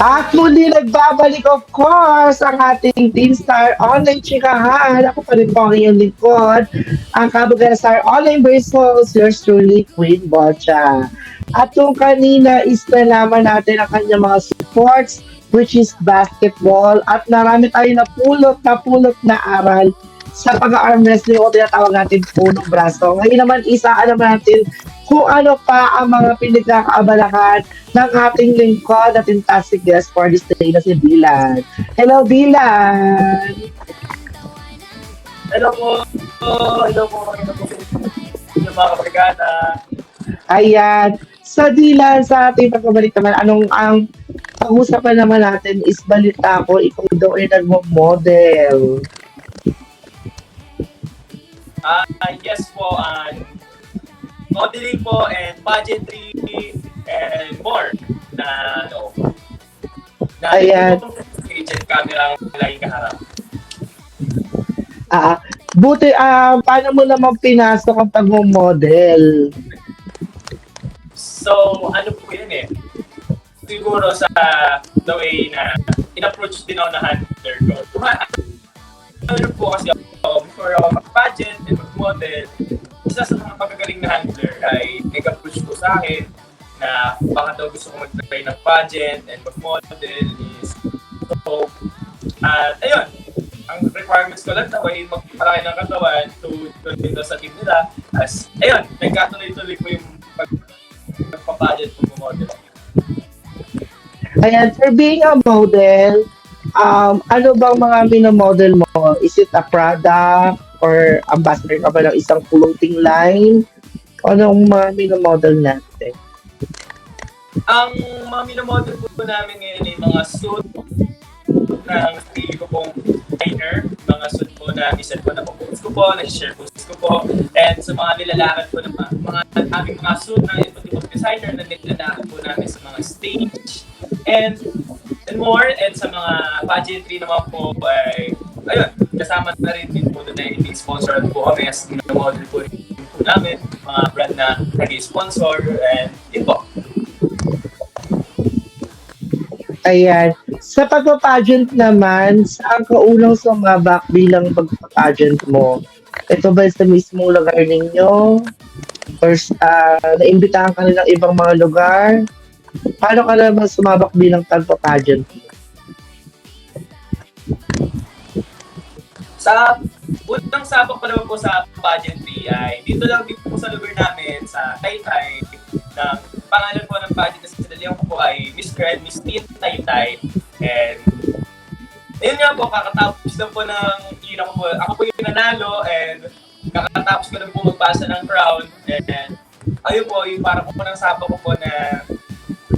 At muli nagbabalik of course ang ating Teen Star Online Chikahan. Ako pa rin po ang iyong lingkod, ang Kabugan Star Online Versus, yours truly, Queen Bocha. At yung kanina is nalaman natin ang kanyang mga sports, which is basketball. At marami tayo napulot na aral sa pag-arm wrestling o tinatawag natin punong braso. Ngayon naman isa alam natin kung ano pa ang mga pinagkakaabalahan ng ating lingkod at fantastic guest for this day na si Dylan. Hello, Dylan! Hello po. Hello po. Hello po. Yung mga kabrigada. Ayan. Sa Dylan, sa ating pagkabalik naman, anong ang pag-usapan naman natin is balita ko, ikaw daw ay nagmo-model. Yes po, modeling po and pageantry and more na Ayan. Agent camera ang laging kaharap. Buti, paano mo naman pinasok ang pag-model? So, ano po yun eh? Siguro sa the way na in-approach din ako na handler ko. Ano po kasi ako, before ako mag-pageant and mag-model, isa sa mga pagkagaling na handler ay nag-approach ko sa akin na baka daw gusto ko mag-try ng pageant and mag-model is so, ayun, ang requirements ko lang daw ay magpalaki ng katawan to dito sa team nila as, ayun, nagkatuloy-tuloy ko yung pagpapageant kung model. Ayan, for being a model, ano bang mga minomodel mo? Is it a product or ambassador ka ba ng isang clothing line? Anong mga minomodel natin? Ang mga minomodel po namin ngayon ay mga suit ng pili ko pong designer, mga suit po na isa po na post ko po, na-share post ko po, and sa mga nilalakad po ng mga aming mga suit ng iba't ibang designer na nilalakad po namin sa mga stage, and more, and sa mga pageantry naman po ay, ayun, kasama na rin din po doon na i-sponsor po kami as minomodel po rin po namin, mga brand na nag-sponsor, and yun po. Ayan. Sa pagpapageant naman, saan ka unang sumabak bilang pagpapageant mo? Ito ba sa mismong lugar ninyo? Or naimbitahan ka ng ibang mga lugar? Paano ka naman sumabak bilang pagpapageant mo? Sa unang sabak pa naman po sa pageantry ay dito lang din po sa lugar namin sa Taytay ng pangalan po ng pageant na sinalihan ko po ay Miss Grand Miss Teen Taytay, and ayun nga po, kakatapos lang po ng ina ko po, ako po yung nanalo, and kakatapos ko lang po magpasa ng crown, and ayun po, yung parang po ng sabak ko po na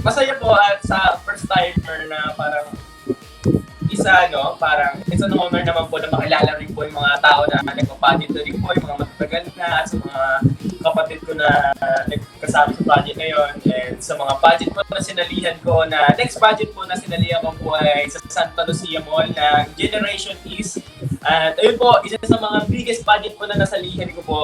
masaya po at sa first timer na parang isa, no, parang it's an honor naman po na makilala rin po yung mga tao na nagpa-pageant na rin po, yung mga matatagal na, at sa mga kapatid ko na nagkasama sa pageant ngayon, and sa mga pageant po na sinalihan ko na, next pageant po na sinalihan ko po ay sa Santa Lucia Mall na Generation East. At ayun po, isa sa mga biggest pageant po na nasalihan ko po,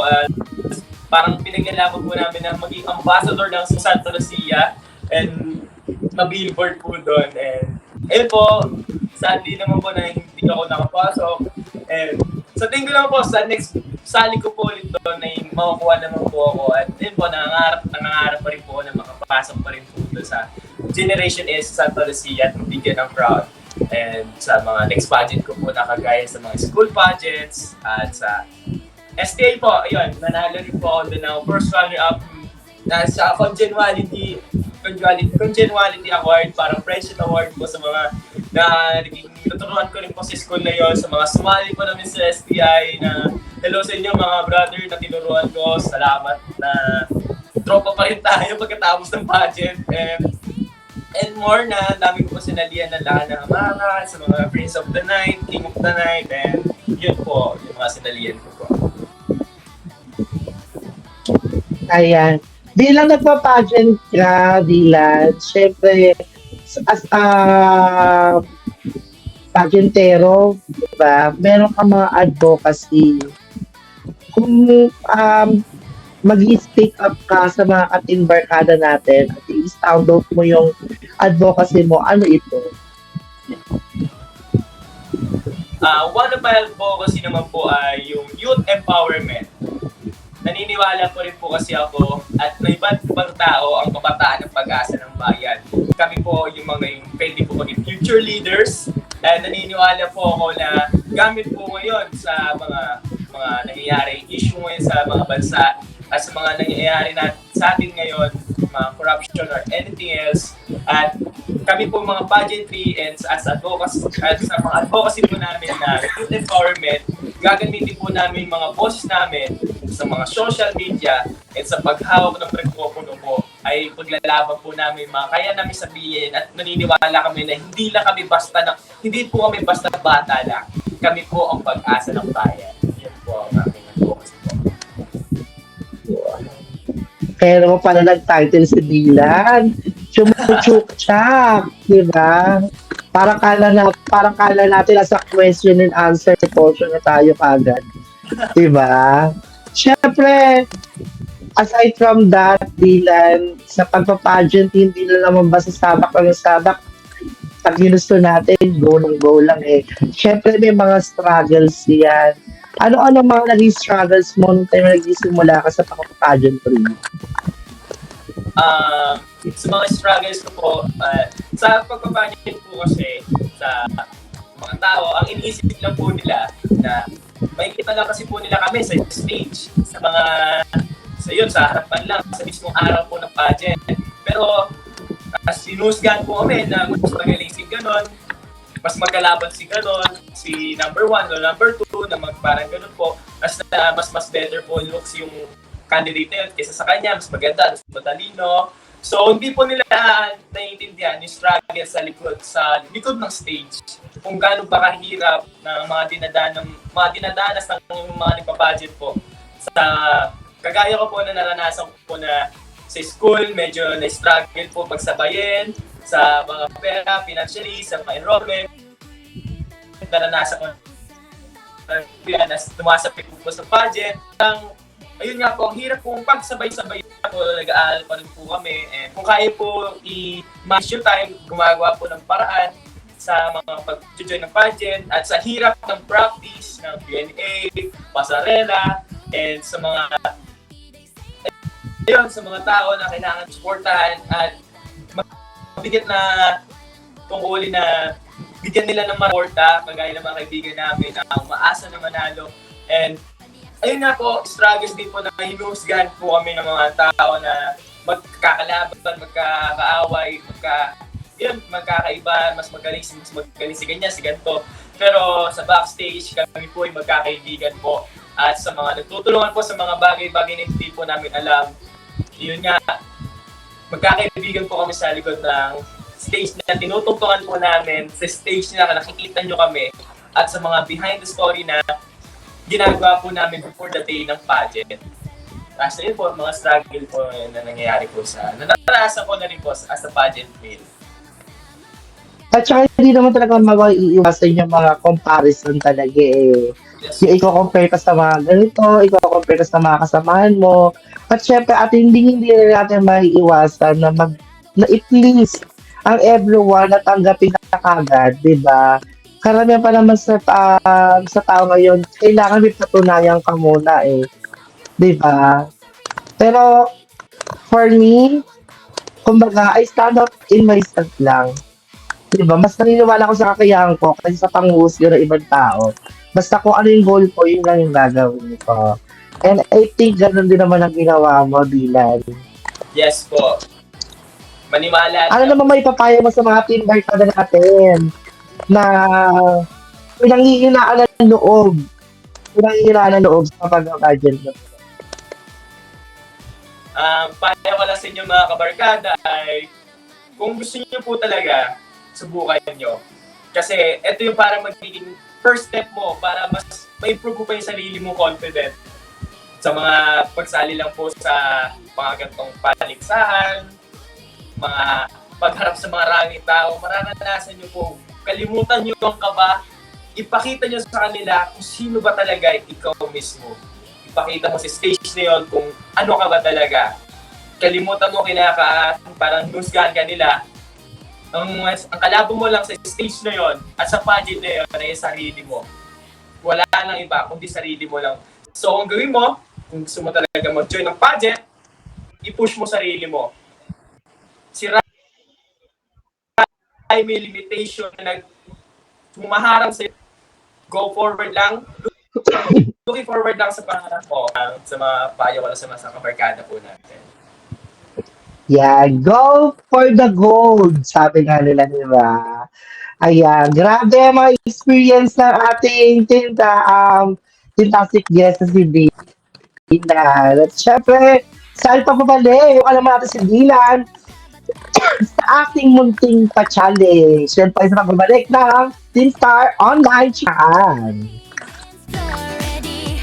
parang pinaglalaban po namin na maging ambassador ng Santa Lucia and ma-billboard po doon, and ayun po, sadly naman po na hindi ako nakapasok. And sa tingin ko naman po, sa next sali ko po ulit doon ay makukuha naman po ako. At yun po, nangangarap pa rin po na makapasok pa rin po doon sa Generation S Santa Lucia at bigyan ng crowd. And sa mga next pageant ko po nakagaya sa mga school pageants at sa STA po, ayun, nanalo rin po ako doon ng first runner-up na sa Congeniality Award, parang friendship award po sa mga na naturuan ko rin po sa school na yon, sa mga sumali po namin sa STI na hello sa inyo mga brother na tinuruan ko, salamat na tropa pa rin tayo pagkatapos ng pageant, and more na dami ko po sinalihan ng lahat ng mga sa mga Prince of the Night, King of the Night, and yun po, yung mga sinalihan ko po. Ayan. Bilang nagpa-pageant ka, Dylan, syempre, as a pageantero, diba, meron ka mga advocacy. Kung mag-speak up ka sa mga katimbarkada natin at i-sound out mo yung advocacy mo, ano ito? One of my advocacy naman po ay yung youth empowerment. Naniniwala po rin po kasi ako at may iba't ibang tao ang kabataan ng pag-asa ng bayan. Kami po yung mga pwede po maging future leaders at naniniwala po ako na gamit po ngayon sa mga nangyayari issue ngayon sa mga bansa at sa mga nangyayari sa atin ngayon, mga corruption or anything else. At kami po mga pageantry and as advocacy, at sa mga advocacy po namin na youth empowerment, gagamitin po namin mga boses namin sa mga social media at sa paghawak ng mikropono po ay paglalaban po namin mga kaya namin sabihin at naniniwala kami na hindi po kami basta bata lang. Kami po ang pag-asa ng bayan. Yan po ang aming advocacy po. Kaya naman pala nag-title si Dylan. Chumuchuk-chak, di ba? Parang kala natin as a question and answer portion na tayo kagad. Di ba? Siyempre, aside from that, Dylan, sa pagpapageant, hindi na naman basta sabak lang yung sabak. Pag ginusto natin, go lang eh. Siyempre, may mga struggles yan. Ano-ano mga naging struggles mo nung time na nagsimula ka sa pagpapageantry? Sa mga struggles ko po, sa pagpapageant po kasi sa mga tao, ang iniisip lang po nila na makikita lang kasi po nila kami sa stage, sa harapan lang, sa mismong araw po ng pageant. Pero, sinusgan po kami na mas magaling si ganon, mas magkalaban si ganon, si number 1 o number 2 na parang ganon po, mas better po looks yung candidate na yun kaysa sa kanya, mas maganda, mas matalino. So, hindi po nila naiintindihan yung struggle sa likod ng stage. Kung gaano ba kahirap na mga dinadanas ng mga nagpapageant po. Kagaya ko po na naranasan ko po na sa school, medyo na-struggle po pagsabayin sa mga pera, financially, sa mga enrollment. Naranasan ko na tumasapit po sa pageant. Ayun nga po, ang hirap pong pagsabay-sabay po, nag-aaral pa rin po kami. And kung kaya po i-match yung time, gumagawa po ng paraan sa mga pag-join ng pageant at sa hirap ng practice ng Q&A, pasarela, and sa mga tao na kailangan supportahan at mabigat na tungkulin na bigyan nila ng suporta, kagaya ng mga kaibigan namin na umaasa na manalo. And ayun nga po, struggles din po na hinusgahan po kami ng mga tao na magkakalaban, magkakaaway, magkakaiba, mas magaling si ganyan, si ganito. Pero sa backstage, kami po ay magkakaibigan po. At sa mga nagtutulungan po sa mga bagay-bagay na hindi po namin alam, yun nga, magkakaibigan po kami sa likod ng stage na tinutungtungan po namin, sa stage na nakikita nyo kami, at sa mga behind the story na ginagawa po namin before the day ng pageant. Kasi yun po, mga struggle po na nangyayari po naranasan ko na rin po as a pageant male. At saka hindi naman talaga maiiwasan yung mga comparison talaga eh. Yes. Yung i-compare ka sa mga ganito, i-compare ka sa mga kasamahan mo. At syempre, at hindi natin maiiwasan na at least ang everyone na tanggapin na kagad, di ba? Karamihan pa naman sa tao ngayon, kailangan may patunayan ka muna eh. Di ba? Pero, for me, kumbaga, I stand up in myself lang. Di ba? Mas naniniwala ko sa kakayahan ko kasi sa panghusga ng ibang tao. Basta kung ano yung goal ko, yun lang yung gagawin ko. And I think ganun din naman ang ginawa mo, Dylan. Yes po. Maniwala. Ano naman may papaya mo sa mga team barkada natin na pinanghihinaan ng loob. Pinanghihinaan ng loob sa pag-pageant mo. Payo ko lang sa inyo mga kabarkada ay kung gusto niyo po talaga, subukan niyo. Kasi ito yung para magiging first step mo para mas ma-improve mo pa yung sarili mo confident. Sa mga pagsali lang po sa mga gantong paligsahan, mga pagharap sa mga ranging tao, mararanasan nyo po, kalimutan nyo ang kaba, ipakita nyo sa kanila kung sino ba talaga ikaw mismo. Ipakita mo sa stage na yun kung ano ka ba talaga. Kalimutan mo parang husgahan ka nila. ang kalabo mo lang sa stage na yon at sa pageant na yon ay sarili mo. Wala nang iba, kundi sarili mo lang. So, ang gawin mo, kung gusto mo talaga mag-join ng pageant, i-push mo sarili mo. Si Rai may limitation na humaharang sa'yo. Go forward lang. Looking forward lang sa pangarap ko. Sa mga payo ko sa mga kabarkada po natin. Yeah, go for the gold, sabi nga nila, di ba? Ayan, grabe ang mga experience ng ating tintastic guest na si Dylan. At syempre, saan pa pabalik? Yung alam natin si Dylan sa ating munting pa-challenge. Yan pa isa pagbabalik ng Team Star Online Chan. Already,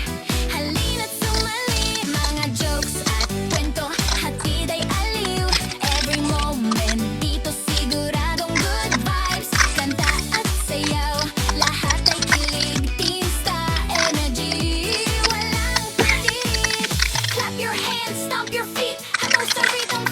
halina't sumali, mga jokes at kwento, hatid ay aliw. Every moment dito siguradong good vibes, kanta at sayaw, lahat ay kilig. Team Star Energy, walang palit. Clap your hands, stomp your feet, habang sa rhythm